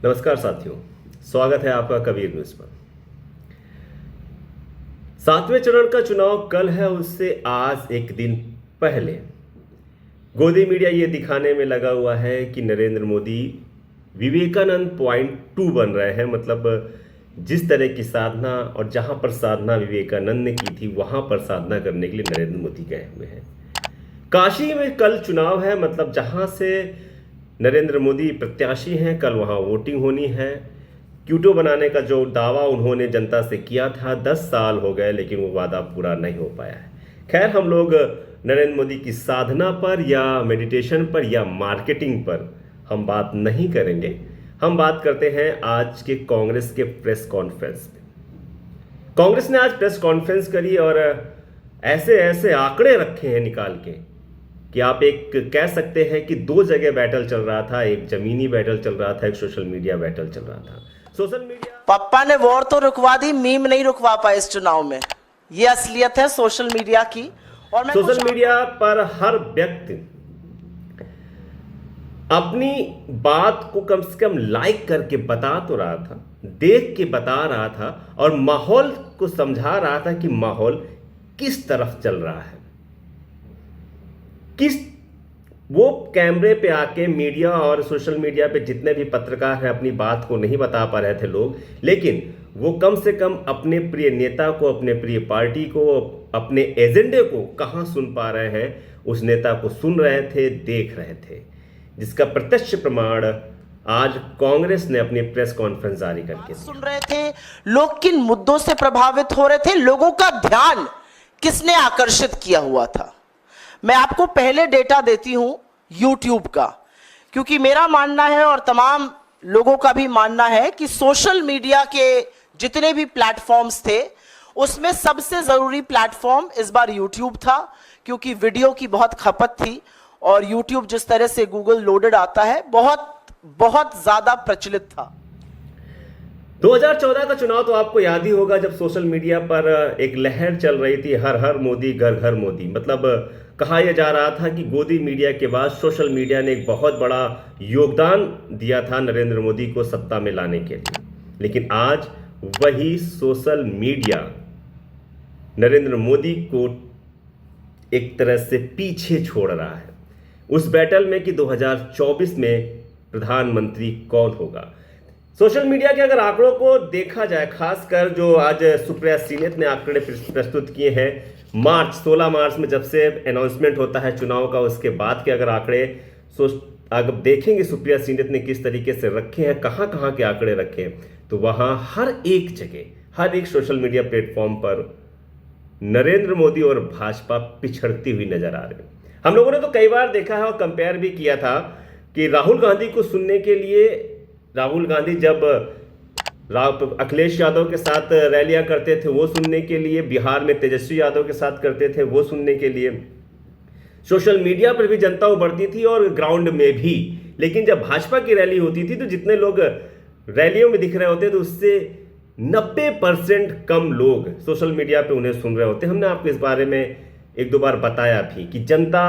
नमस्कार साथियों, स्वागत है आपका कबीर न्यूज पर। 7वें चरण का चुनाव कल है, उससे आज एक दिन पहले गोदी मीडिया ये दिखाने में लगा हुआ है कि नरेंद्र मोदी विवेकानंद पॉइंट 2 बन रहे हैं। मतलब जिस तरह की साधना और जहां पर साधना विवेकानंद ने की थी, वहां पर साधना करने के लिए नरेंद्र मोदी गए हुए हैं। काशी में कल चुनाव है, मतलब जहां से नरेंद्र मोदी प्रत्याशी हैं, कल वहां वोटिंग होनी है। क्यूटो बनाने का जो दावा उन्होंने जनता से किया था, 10 साल हो गए लेकिन वो वादा पूरा नहीं हो पाया है। खैर, हम लोग नरेंद्र मोदी की साधना पर या मेडिटेशन पर या मार्केटिंग पर हम बात नहीं करेंगे। हम बात करते हैं आज के कांग्रेस के प्रेस कॉन्फ्रेंस में। कांग्रेस ने आज प्रेस कॉन्फ्रेंस करी और ऐसे ऐसे आंकड़े रखे हैं निकाल के कि आप एक कह सकते हैं कि 2 जगह बैटल चल रहा था। एक जमीनी बैटल चल रहा था, एक सोशल मीडिया बैटल चल रहा था। सोशल मीडिया पप्पा ने वॉर तो रुकवा दी, मीम नहीं रुकवा पाए इस चुनाव में। ये असलियत है सोशल मीडिया की। और मैं सोशल मीडिया पर हर व्यक्ति अपनी बात को कम से कम लाइक करके बता तो रहा था, देख के बता रहा था और माहौल को समझा रहा था कि माहौल किस तरफ चल रहा है। किस वो कैमरे पे आके मीडिया और सोशल मीडिया पे जितने भी पत्रकार हैं अपनी बात को नहीं बता पा रहे थे लोग, लेकिन वो कम से कम अपने प्रिय नेता को, अपने प्रिय पार्टी को, अपने एजेंडे को कहां सुन पा रहे हैं, उस नेता को सुन रहे थे, देख रहे थे, जिसका प्रत्यक्ष प्रमाण आज कांग्रेस ने अपनी प्रेस कॉन्फ्रेंस जारी करके सुन रहे थे। लोग किन मुद्दों से प्रभावित हो रहे थे, लोगों का ध्यान किसने आकर्षित किया हुआ था। मैं आपको पहले डेटा देती हूं YouTube का, क्योंकि मेरा मानना है और तमाम लोगों का भी मानना है कि सोशल मीडिया के जितने भी प्लेटफॉर्म्स थे उसमें सबसे जरूरी प्लेटफॉर्म इस बार YouTube था, क्योंकि वीडियो की बहुत खपत थी और YouTube जिस तरह से गूगल लोडेड आता है बहुत बहुत ज्यादा प्रचलित था। 2014 का चुनाव तो आपको याद ही होगा, जब सोशल मीडिया पर एक लहर चल रही थी, हर हर मोदी घर घर मोदी। मतलब कहा यह जा रहा था कि गोदी मीडिया के बाद सोशल मीडिया ने एक बहुत बड़ा योगदान दिया था नरेंद्र मोदी को सत्ता में लाने के लिए। लेकिन आज वही सोशल मीडिया नरेंद्र मोदी को एक तरह से पीछे छोड़ रहा है उस बैटल में कि 2024 में प्रधानमंत्री कौन होगा। सोशल मीडिया के अगर आंकड़ों को देखा जाए, खासकर जो आज सुप्रिया सीनेत ने आंकड़े प्रस्तुत किए हैं, 16 मार्च में जब से अनाउंसमेंट होता है चुनाव का, उसके बाद के अगर आंकड़े अगर देखेंगे सुप्रिया सीनेत ने किस तरीके से रखे हैं, कहां कहां के आंकड़े रखे हैं, तो वहां हर एक जगह, हर एक सोशल मीडिया प्लेटफॉर्म पर नरेंद्र मोदी और भाजपा पिछड़ती हुई नजर आ रही है। हम लोगों ने तो कई बार देखा है और कंपेयर भी किया था कि राहुल गांधी को सुनने के लिए, राहुल गांधी जब अखिलेश यादव के साथ रैलियां करते थे वो सुनने के लिए, बिहार में तेजस्वी यादव के साथ करते थे वो सुनने के लिए, सोशल मीडिया पर भी जनता उभरती थी और ग्राउंड में भी। लेकिन जब भाजपा की रैली होती थी तो जितने लोग रैलियों में दिख रहे होते तो उससे 90% कम लोग सोशल मीडिया पे उन्हें सुन रहे होते। हमने आपको इस बारे में एक दो बार बताया भी कि जनता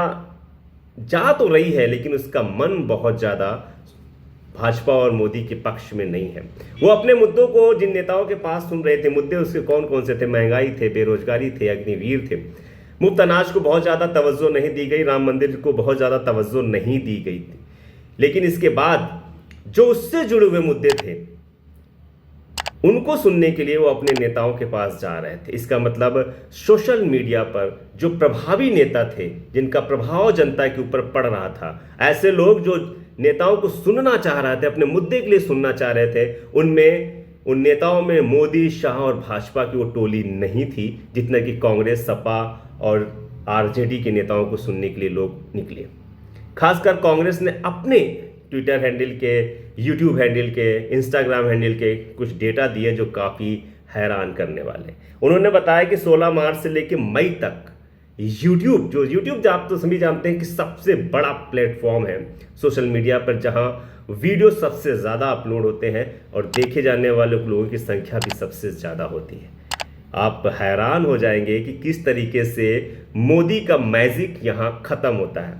जा तो रही है लेकिन उसका मन बहुत ज़्यादा भाजपा और मोदी के पक्ष में नहीं है। वो अपने मुद्दों को जिन नेताओं के पास सुन रहे थे, मुद्दे उसके कौन कौन से थे, महंगाई थे, बेरोजगारी थे, अग्निवीर थे, मुफ्त अनाज को बहुत ज़्यादा तवज्जो नहीं दी गई, राम मंदिर को बहुत ज़्यादा तवज्जो नहीं दी गई थी। लेकिन इसके बाद जो उससे जुड़े हुए मुद्दे थे उनको सुनने के लिए वो अपने नेताओं के पास जा रहे थे। इसका मतलब सोशल मीडिया पर जो प्रभावी नेता थे, जिनका प्रभाव जनता के ऊपर पड़ रहा था, ऐसे लोग जो नेताओं को सुनना चाह रहे थे, अपने मुद्दे के लिए सुनना चाह रहे थे, उन नेताओं में मोदी, शाह और भाजपा की वो टोली नहीं थी जितना कि कांग्रेस, सपा और आरजेडी के नेताओं को सुनने के लिए लोग निकले। खासकर कांग्रेस ने अपने ट्विटर हैंडल के, यूट्यूब हैंडल के, इंस्टाग्राम हैंडल के कुछ डेटा दिए जो काफ़ी हैरान करने वाले। उन्होंने बताया कि 16 मार्च से लेकर मई तक यूट्यूब आप तो सभी जानते हैं कि सबसे बड़ा प्लेटफॉर्म है सोशल मीडिया पर, जहां वीडियो सबसे ज़्यादा अपलोड होते हैं और देखे जाने वाले लोगों की संख्या भी सबसे ज़्यादा होती है। आप हैरान हो जाएंगे कि किस तरीके से मोदी का मैजिक यहाँ ख़त्म होता है।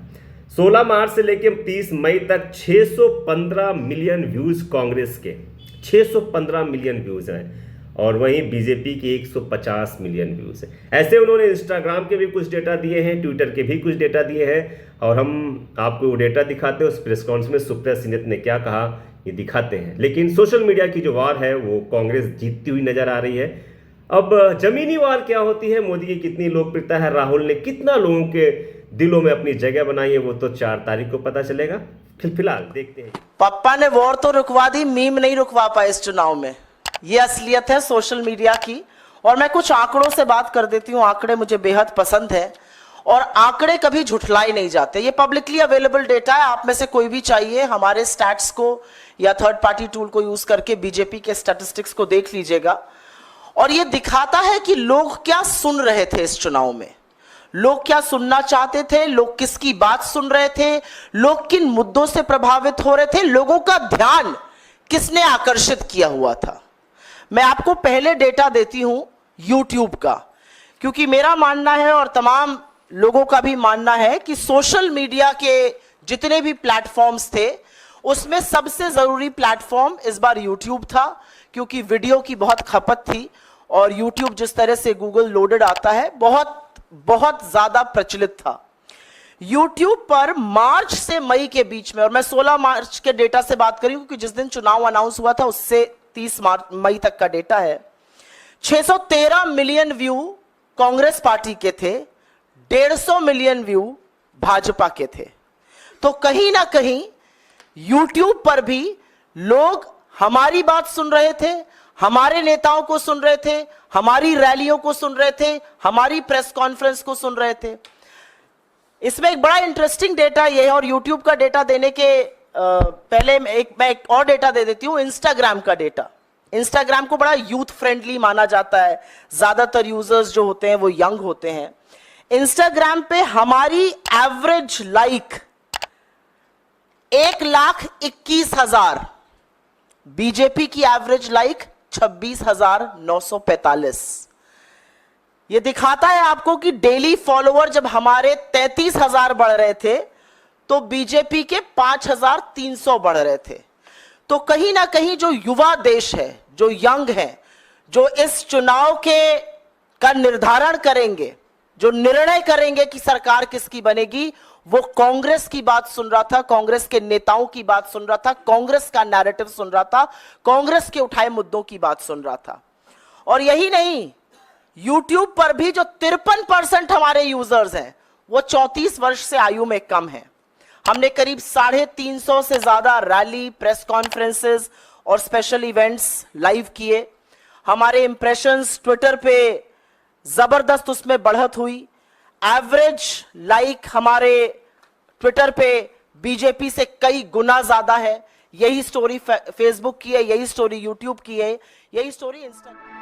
16 मार्च से लेकर 30 मई तक 615 मिलियन व्यूज कांग्रेस के, 615 मिलियन व्यूज हैं, और वहीं बीजेपी के 150 मिलियन व्यूज हैं। ऐसे उन्होंने इंस्टाग्राम के भी कुछ डेटा दिए हैं, ट्विटर के भी कुछ डेटा दिए हैं, और हम आपको वो डेटा दिखाते हैं। उस प्रेस कॉन्फ्रेंस में सुप्रिया सिन्हा ने क्या कहा ये दिखाते हैं। लेकिन सोशल मीडिया की जो वार है वो कांग्रेस जीतती हुई नजर आ रही है। अब जमीनी वार क्या होती है, मोदी की कितनी लोकप्रियता है, राहुल ने कितना लोगों के दिलों में अपनी जगह बनाई है, वो तो 4 तारीख को पता चलेगा। फिलहाल देखते हैं। पप्पा ने वॉर तो रुकवा दी, मीम नहीं रुकवा पाए इस चुनाव में। ये असलियत है सोशल मीडिया की। और मैं कुछ आंकड़ों से बात कर देती हूं। आंकड़े मुझे बेहद पसंद है और आंकड़े कभी झुठलाए नहीं जाते। ये पब्लिकली अवेलेबल डेटा है, आप में से कोई भी चाहिए हमारे स्टैट्स को या थर्ड पार्टी टूल को यूज करके बीजेपी के स्टैटिस्टिक्स को देख लीजिएगा। और ये दिखाता है कि लोग क्या सुन रहे थे इस चुनाव में, लोग क्या सुनना चाहते थे, लोग किसकी बात सुन रहे थे, लोग किन मुद्दों से प्रभावित हो रहे थे, लोगों का ध्यान किसने आकर्षित किया हुआ था। मैं आपको पहले डेटा देती हूं YouTube का, क्योंकि मेरा मानना है और तमाम लोगों का भी मानना है कि सोशल मीडिया के जितने भी प्लेटफॉर्म्स थे उसमें सबसे जरूरी प्लेटफॉर्म इस बार YouTube था, क्योंकि वीडियो की बहुत खपत थी और YouTube जिस तरह से गूगल लोडेड आता है बहुत बहुत ज्यादा प्रचलित था। YouTube पर मार्च से मई के बीच में, और मैं 16 मार्च के डेटा से बात करी क्योंकि जिस दिन चुनाव अनाउंस हुआ था उससे 30 मई तक का डेटा है, 613 मिलियन व्यू कांग्रेस पार्टी के थे, 150 मिलियन व्यू भाजपा के थे। तो कहीं ना कहीं YouTube पर भी लोग हमारी बात सुन रहे थे, हमारे नेताओं को सुन रहे थे, हमारी रैलियों को सुन रहे थे, हमारी प्रेस कॉन्फ्रेंस को सुन रहे थे। इसमें एक बड़ा इंटरेस्टिंग डेटा ये है, और YouTube का डेटा देने के पहले मैं एक और डेटा दे देती हूं, इंस्टाग्राम का डेटा। इंस्टाग्राम को बड़ा यूथ फ्रेंडली माना जाता है, ज्यादातर यूजर्स जो होते हैं वो यंग होते हैं। इंस्टाग्राम पे हमारी एवरेज लाइक 1,21,000, बीजेपी की एवरेज लाइक 26,945। यह दिखाता है आपको कि डेली फॉलोअर जब हमारे 33,000 बढ़ रहे थे तो बीजेपी के 5,300 बढ़ रहे थे। तो कहीं ना कहीं जो युवा देश है, जो यंग है, जो इस चुनाव का निर्धारण करेंगे, जो निर्णय करेंगे कि सरकार किसकी बनेगी, वो कांग्रेस की बात सुन रहा था, कांग्रेस के नेताओं की बात सुन रहा था, कांग्रेस का नैरेटिव सुन रहा था, कांग्रेस के उठाए मुद्दों की बात सुन रहा था। और यही नहीं, YouTube पर भी जो 53% हमारे यूजर्स हैं वो 34 वर्ष से आयु में कम है। हमने करीब 350 से ज्यादा रैली, प्रेस कॉन्फ्रेंसेस और स्पेशल इवेंट्स लाइव किए। हमारे इंप्रेशंस ट्विटर पे जबरदस्त उसमें बढ़त हुई। एवरेज लाइक हमारे ट्विटर पे बीजेपी से कई गुना ज्यादा है। यही स्टोरी फेसबुक की है, यही स्टोरी यूट्यूब की है, यही स्टोरी इंस्टाग्राम